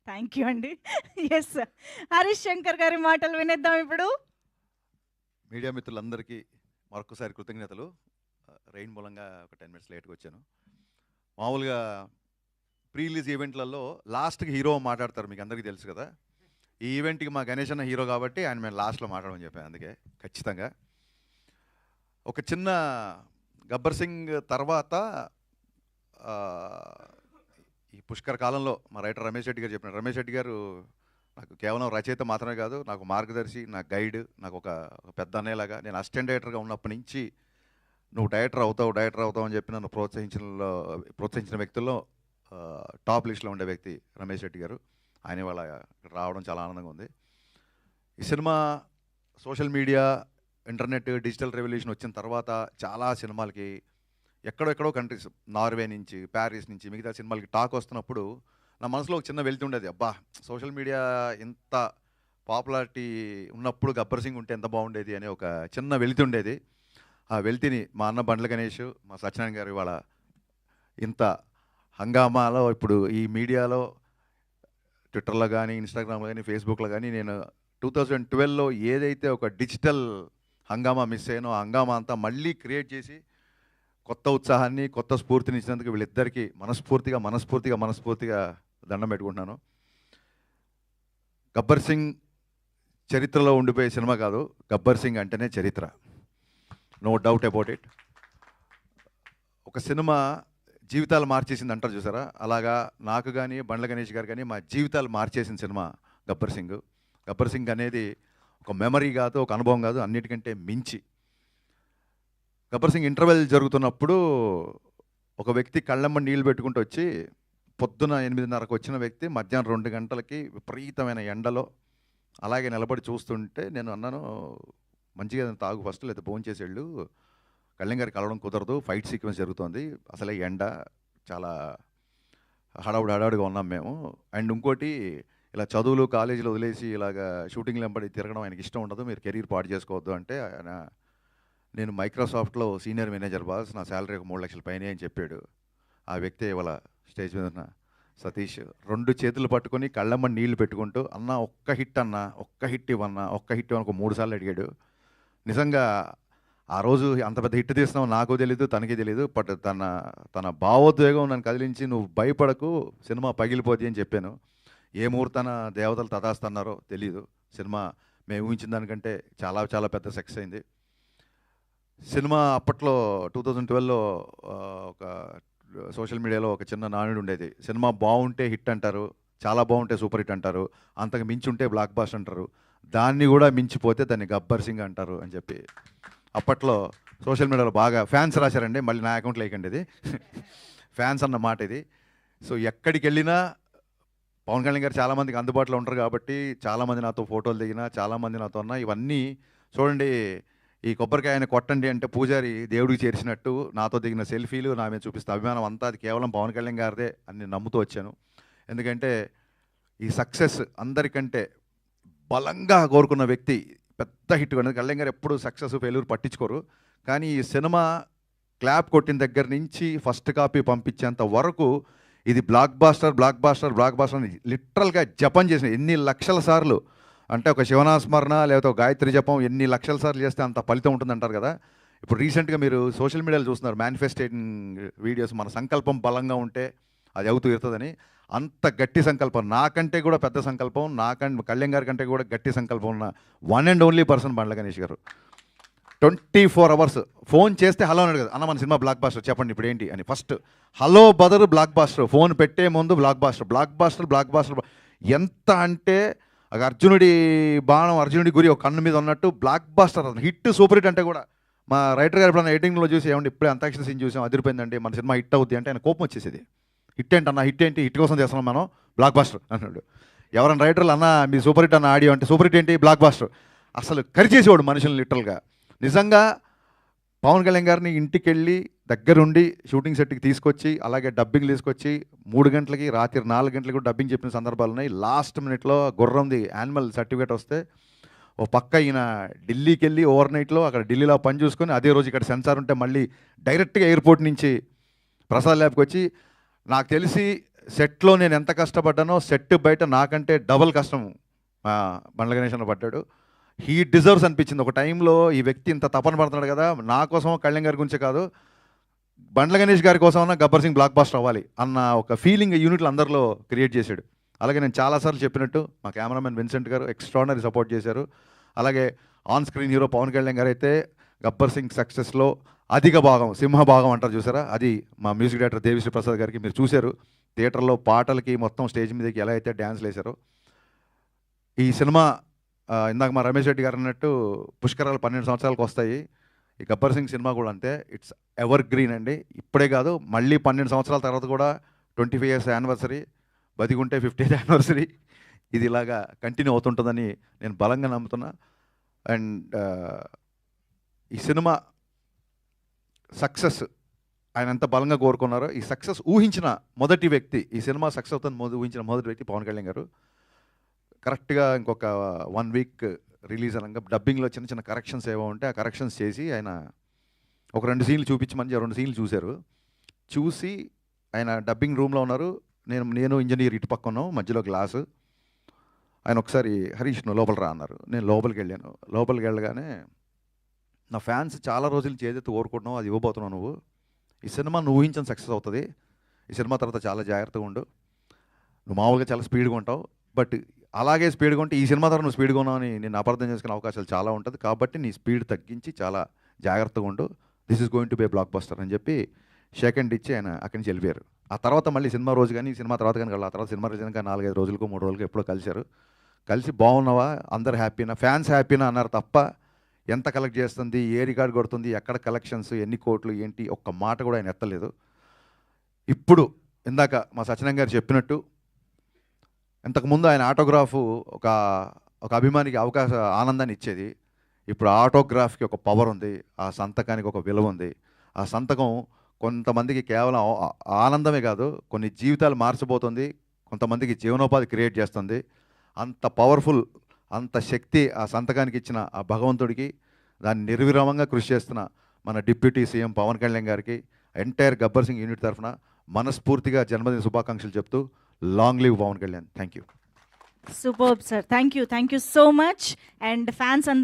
Thank you అండి. Yes. Harish Shankar గారి మాటలు వినేద్దాం ఇప్పుడు. మీడియా మిత్రులందరికీ మరొకసారి కృతజ్ఞతలు. రెయిన్ మూలంగా ఒక 10 మినిట్స్ లేట్గా వచ్చాను. మామూలుగా ప్రీ రిలీజ్ ఈవెంట్లలో లాస్ట్కి హీరో మాట్లాడతారు, మీకు అందరికీ తెలుసు కదా. ఈ ఈవెంట్కి మా గణేష్ అన్న హీరో కాబట్టి ఆయన మేము లాస్ట్లో మాట్లాడమని చెప్పాను. అందుకే ఖచ్చితంగా ఒక చిన్న గబ్బర్ సింగ్ తర్వాత ఈ పుష్కర కాలంలో మా రైటర్ రమేష్ రెడ్డి గారు చెప్పిన, రమేష్ రెడ్డి గారు నాకు కేవలం రచయిత మాత్రమే కాదు, నాకు మార్గదర్శి, నా గైడ్, నాకు ఒక పెద్ద అన్నయ్యలాగా. నేను అసిస్టెంట్ డైరెక్టర్గా ఉన్నప్పటి నుంచి నువ్వు డైరెక్టర్ అవుతావు అని చెప్పి నన్ను ప్రోత్సహించిన వ్యక్తుల్లో టాప్ లిస్ట్లో ఉండే వ్యక్తి రమేష్ రెడ్డి గారు. ఆయన వాళ్ళ రావడం చాలా ఆనందంగా ఉంది. ఈ cinema social media, internet, digital revolution వచ్చిన తర్వాత చాలా సినిమాలకి ఎక్కడెక్కడో కంట్రీస్, నార్వే నుంచి, ప్యారిస్ నుంచి, మిగతా సినిమాలకి టాక్ వస్తున్నప్పుడు నా మనసులో ఒక చిన్న వెళ్తూ ఉండేది. అబ్బా, సోషల్ మీడియా ఇంత పాపులారిటీ ఉన్నప్పుడు గబ్బర్ సింగ్ ఉంటే ఎంత బాగుండేది అనే ఒక చిన్న వెలితి ఉండేది. ఆ వెలితిని మా అన్న బండ్ల గణేష్, మా సత్యనారాయణ గారు ఇవాళ ఇంత హంగామాలో, ఇప్పుడు ఈ మీడియాలో ట్విట్టర్లో కానీ, ఇన్స్టాగ్రామ్లో కానీ, ఫేస్బుక్లో కానీ, నేను 2012లో ఏదైతే ఒక డిజిటల్ హంగామా మిస్ అయ్యానో ఆ హంగామా అంతా మళ్ళీ క్రియేట్ చేసి కొత్త ఉత్సాహాన్ని, కొత్త స్ఫూర్తిని ఇచ్చినందుకు వీళ్ళిద్దరికీ మనస్ఫూర్తిగా దండం పెట్టుకుంటున్నాను. గబ్బర్ సింగ్ చరిత్రలో ఉండిపోయే సినిమా కాదు, గబ్బర్ సింగ్ అంటేనే చరిత్ర, నో డౌట్ అబౌట్ ఇట్. ఒక సినిమా జీవితాలు మార్చేసింది అంటారు చూసారా, అలాగా నాకు కానీ, బండ్ల గణేష్ గారు కానీ మా జీవితాలు మార్చేసిన సినిమా గబ్బర్ సింగ్. గబ్బర్ సింగ్ అనేది ఒక మెమరీ కాదు, ఒక అనుభవం కాదు, అన్నిటికంటే మించి. గబ్బర్ సింగ్ ఇంటర్వెల్ జరుగుతున్నప్పుడు ఒక వ్యక్తి కళ్ళమ్మ నీళ్ళు పెట్టుకుంటూ వచ్చి, పొద్దున 8:30కు వచ్చిన వ్యక్తి మధ్యాహ్నం 2 గంటలకి విపరీతమైన ఎండలో అలాగే నిలబడి చూస్తుంటే నేను అన్నాను, మంచిగా తాగు ఫస్ట్, లేదా భోజనం చేసి వెళ్ళు, కళ్యాణ్ గారికి కలవడం కుదరదు, ఫైట్ సీక్వెన్స్ జరుగుతుంది, అసలే ఎండ, చాలా హడావుడిగా ఉన్నాం మేము. అండ్ ఇంకోటి, ఇలా చదువులు కాలేజీలో వదిలేసి ఇలాగ షూటింగ్లు వెంబడి తిరగడం ఆయనకి ఇష్టం ఉండదు, మీరు కెరీర్ పాడు చేసుకోవద్దు అంటే, ఆయన నేను మైక్రోసాఫ్ట్లో సీనియర్ మేనేజర్ బాస్, నా శాలరీ ఒక 3 లక్షల పైనే అని చెప్పాడు. ఆ వ్యక్తి ఇవాళ స్టేజ్ మీద ఉన్న సతీష్ 2 చేతులు పట్టుకొని కళ్ళమ్మ నీళ్లు పెట్టుకుంటూ, అన్న ఒక్క హిట్ ఇవ్వన్నా, ఒక్క హిట్ ఇవ్వను 3 సార్లు అడిగాడు. నిజంగా ఆ రోజు అంత పెద్ద హిట్ తీస్తున్నావు నాకు తెలీదు, తనకి తెలీదు, బట్ తన భావోద్వేగం నన్ను కదిలించి, నువ్వు భయపడకు, సినిమా పగిలిపోద్ది అని చెప్పాను. ఏ ముహూర్తాన దేవతలు తదాస్తన్నారో తెలీదు, సినిమా మేము ఊహించిన దానికంటే చాలా చాలా పెద్ద సక్సెస్ అయింది. సినిమా అప్పట్లో 2012లో ఒక సోషల్ మీడియాలో ఒక చిన్న నానుడు ఉండేది, సినిమా బాగుంటే హిట్ అంటారు, చాలా బాగుంటే సూపర్ హిట్ అంటారు, అంతకు మించి ఉంటే బ్లాక్ బాస్టర్ అంటారు, దాన్ని కూడా మించిపోతే దాన్ని గబ్బర్ సింగ్ అంటారు అని చెప్పి అప్పట్లో సోషల్ మీడియాలో బాగా ఫ్యాన్స్ రాశారండి. మళ్ళీ నా అకౌంట్లో వేయకండి ఇది, ఫ్యాన్స్ అన్న మాట ఇది. సో ఎక్కడికి వెళ్ళినా పవన్ కళ్యాణ్ గారు చాలామందికి అందుబాటులో ఉంటారు కాబట్టి చాలామంది నాతో ఫోటోలు దిగినా, చాలామంది నాతో ఉన్నా, ఇవన్నీ చూడండి, ఈ కొబ్బరికాయని కొట్టండి అంటే పూజారి దేవుడికి చేర్చినట్టు నాతో దిగిన సెల్ఫీలు, నా మీద చూపిస్తే అభిమానం అంతా అది కేవలం పవన్ కళ్యాణ్ గారిదే అని నేను నమ్ముతూ వచ్చాను. ఎందుకంటే ఈ సక్సెస్ అందరికంటే బలంగా కోరుకున్న వ్యక్తి పెద్ద హిట్ కొన్నది కళ్యాణ్ గారు. ఎప్పుడు సక్సెస్ ఫెయిల్యూర్ పట్టించుకోరు, కానీ ఈ సినిమా క్లాప్ కొట్టిన దగ్గర నుంచి ఫస్ట్ కాపీ పంపించేంత వరకు ఇది బ్లాక్ బాస్టర్ అని లిటరల్గా జపం చేసిన ఎన్ని లక్షల సార్లు అంటే, ఒక శివనాస్మరణ లేకపోతే ఒక గాయత్రి జపం ఎన్ని లక్షల సార్లు చేస్తే అంత ఫలితం ఉంటుందంటారు కదా. ఇప్పుడు రీసెంట్గా మీరు సోషల్ మీడియాలో చూస్తున్నారు మేనిఫెస్టేటింగ్ వీడియోస్, మన సంకల్పం బలంగా ఉంటే అది అవుతూ ఇరుతుందని. అంత గట్టి సంకల్పం, నాకంటే కూడా పెద్ద సంకల్పం, కళ్యాణ్ గారి కంటే కూడా గట్టి సంకల్పం ఉన్న one and only person Bandla Ganesh గారు. 24 అవర్స్ ఫోన్ చేస్తే హలో అని అడగదు, అన్న మన సినిమా బ్లాక్ బాస్టర్ చెప్పండి ఇప్పుడు ఏంటి అని. ఫస్ట్ హలో బదరు బ్లాక్ బాస్టర్, ఫోన్ పెట్టే ముందు బ్లాక్ బాస్టర్. ఎంత అంటే అర్జునుడి బాణం అర్జునుడి గురి ఒక కన్ను మీద ఉన్నట్టు blockbuster, hit super hit అంటే కూడా మా రైటర్ గారు ఎప్పుడన్నా ఎడిటింగ్లో చూసి, ఏమంటే ఇప్పుడే అంతాక్షరి సీన్ చూసాం అదిరిపోయిందండి, మన సినిమా హిట్ అవుద్ది అంటే ఆయన కోపం వచ్చేసేది. హిట్ ఏంటన్నా, హిట్ కోసం చేస్తున్నాం మనం, బ్లాక్ బాస్టర్ అన్నాడు. ఎవరైనా రైటర్లు అన్న మీ సూపర్ హిట్ అన్న ఆడియో అంటే, సూపర్ హిట్ ఏంటి, బ్లాక్ బాస్టర్. అసలు కరిచేసేవాడు మనుషులు లిటరల్గా. నిజంగా పవన్ కళ్యాణ్ గారిని ఇంటికి వెళ్ళి దగ్గరుండి షూటింగ్ సెట్కి తీసుకొచ్చి, అలాగే డబ్బింగ్ తీసుకొచ్చి 3 గంటలకి రాత్రి 4 గంటలకి కూడా డబ్బింగ్ చెప్పిన సందర్భాలు ఉన్నాయి. లాస్ట్ మినిట్లో గుర్రంది యానిమల్ సర్టిఫికేట్ వస్తే ఓ పక్క ఈయన ఢిల్లీకి వెళ్ళి ఓవర్ నైట్లో అక్కడ ఢిల్లీలో పని చూసుకొని, అదే రోజు ఇక్కడ సెన్సార్ ఉంటే మళ్ళీ డైరెక్ట్గా ఎయిర్పోర్ట్ నుంచి ప్రసాద్ ల్యాబ్కి వచ్చి, నాకు తెలిసి సెట్లో నేను ఎంత కష్టపడ్డానో సెట్ బయట నాకంటే డబల్ కష్టం బండ్ల గణేష్ అన్న పడ్డాడు. హీ డిజర్వ్స్ అనిపించింది. ఒక టైంలో ఈ వ్యక్తి ఇంత తపన పడుతున్నాడు కదా, నా కోసం కళ్యాణ్ గారి గురించే కాదు, బండ్ల గణేష్ గారి కోసం గబ్బర్ సింగ్ బ్లాక్ బాస్టర్ అవ్వాలి అన్న ఒక ఫీలింగ్ యూనిట్లు అందరిలో క్రియేట్ చేశాడు. అలాగే నేను చాలాసార్లు చెప్పినట్టు మా కెమెరామెన్ విన్సెంట్ గారు ఎక్స్ట్రాడినరీ సపోర్ట్ చేశారు. అలాగే on screen hero Pawan Kalyan గారు అయితే గబ్బర్ సింగ్ సక్సెస్లో అధిక భాగం, సింహభాగం అంటారు చూసారా, అది మా మ్యూజిక్ డైరెక్టర్ దేవిశ్రీ ప్రసాద్ గారికి మీరు చూశారు. థియేటర్లో పాటలకి మొత్తం స్టేజ్ మీదకి ఎలా అయితే డ్యాన్స్లు వేశారో. ఈ సినిమా ఇందాక మా రమేష్ రెడ్డి గారు అన్నట్టు పుష్కరాలు 12 సంవత్సరాలకు వస్తాయి. ఈ గబ్బర్ సింగ్ సినిమా కూడా అంతే, ఇట్స్ ఎవర్ గ్రీన్ అండి. ఇప్పుడే కాదు, మళ్ళీ 12 సంవత్సరాల తర్వాత కూడా 25 ఇయర్స్ యానివర్సరీ, బతికుంటే 50th యానివర్సరీ, ఇది ఇలాగా కంటిన్యూ అవుతుంటుందని నేను బలంగా నమ్ముతున్నా. అండ్ ఈ సినిమా సక్సెస్ ఆయన ఎంత బలంగా కోరుకున్నారో, ఈ సక్సెస్ ఊహించిన మొదటి వ్యక్తి, ఈ సినిమా సక్సెస్ అవుతుంది ఊహించిన మొదటి వ్యక్తి పవన్ కళ్యాణ్ గారు. కరెక్ట్గా ఇంకొక 1 వీక్ రిలీజ్ అనగా డబ్బింగ్లో చిన్న చిన్న కరెక్షన్స్ ఏవో ఉంటే ఆ కరెక్షన్స్ చేసి ఆయన ఒక 2 సీన్లు చూపించమని 2 సీన్లు చూశారు. చూసి ఆయన డబ్బింగ్ రూమ్లో ఉన్నారు, నేను ఇంజనీర్ ఇటు పక్క ఉన్నాం, మధ్యలో గ్లాసు. ఆయన ఒకసారి హరీష్ నువ్వు లోపల రా అన్నారు. నేను లోపలికి వెళ్ళాను. లోపలికి వెళ్ళగానే నా ఫ్యాన్స్ చాలా రోజులు చేదెత్తి ఓరుకుంటున్నావు, అది ఇవ్వబోతున్నావు నువ్వు. ఈ సినిమా నువ్వు ఊహించిన సక్సెస్ అవుతుంది. ఈ సినిమా తర్వాత చాలా జాగ్రత్తగా ఉండు. నువ్వు మామూలుగా చాలా స్పీడ్గా ఉంటావు, బట్ అలాగే స్పీడ్గా ఉంటే ఈ సినిమా తర్వాత నువ్వు స్పీడ్గా ఉన్నావు అని నేను అపార్థం చేసుకునే అవకాశాలు చాలా ఉంటుంది. కాబట్టి నీ స్పీడ్ తగ్గించి చాలా జాగ్రత్తగా ఉండు. This is going to be A block buster అని చెప్పి షేక్ హ్యాండ్ ఇచ్చి ఆయన అక్కడి నుంచి వెళ్ళిపోయారు. ఆ తర్వాత మళ్ళీ సినిమా రోజు కానీ సినిమా తర్వాత కానీ ఆ తర్వాత సినిమా రోజు కానీ 4-5 రోజులకు 3 రోజులకు ఎప్పుడో కలిశారు. కలిసి బాగున్నావా, అందరు హ్యాపీనా, ఫ్యాన్స్ హ్యాపీనా అన్నారు తప్ప ఎంత కలెక్ట్ చేస్తుంది, ఏ రికార్డ్ కొడుతుంది, ఎక్కడ కలెక్షన్స్, ఎన్ని కోట్లు ఏంటి, ఒక్క మాట కూడా ఆయన ఎత్తలేదు. ఇప్పుడు ఇందాక మా సత్యనారాయణ గారు చెప్పినట్టు ఇంతకుముందు ఆయన ఆటోగ్రాఫ్ ఒక అభిమానికి ఆనందాన్ని ఇచ్చేది. ఇప్పుడు ఆటోగ్రాఫ్కి ఒక పవర్ ఉంది, ఆ సంతకానికి ఒక విలువ ఉంది. ఆ సంతకం కొంతమందికి కేవలం ఆనందమే కాదు, కొన్ని జీవితాలు మార్చబోతుంది, కొంతమందికి జీవనోపాధి క్రియేట్ చేస్తుంది. అంత పవర్ఫుల్, అంత శక్తి ఆ సంతకానికి ఇచ్చిన ఆ భగవంతుడికి, దాన్ని నిర్విరామంగా కృషి చేస్తున్న మన డిప్యూటీ సీఎం పవన్ కళ్యాణ్ గారికి ఎంటైర్ గబ్బర్ సింగ్ యూనిట్ తరఫున మనస్ఫూర్తిగా జన్మదిన శుభాకాంక్షలు చెప్తూ long live Pawan Kalyan. Thank you. Superb sir, thank you so much. And fans అందరూ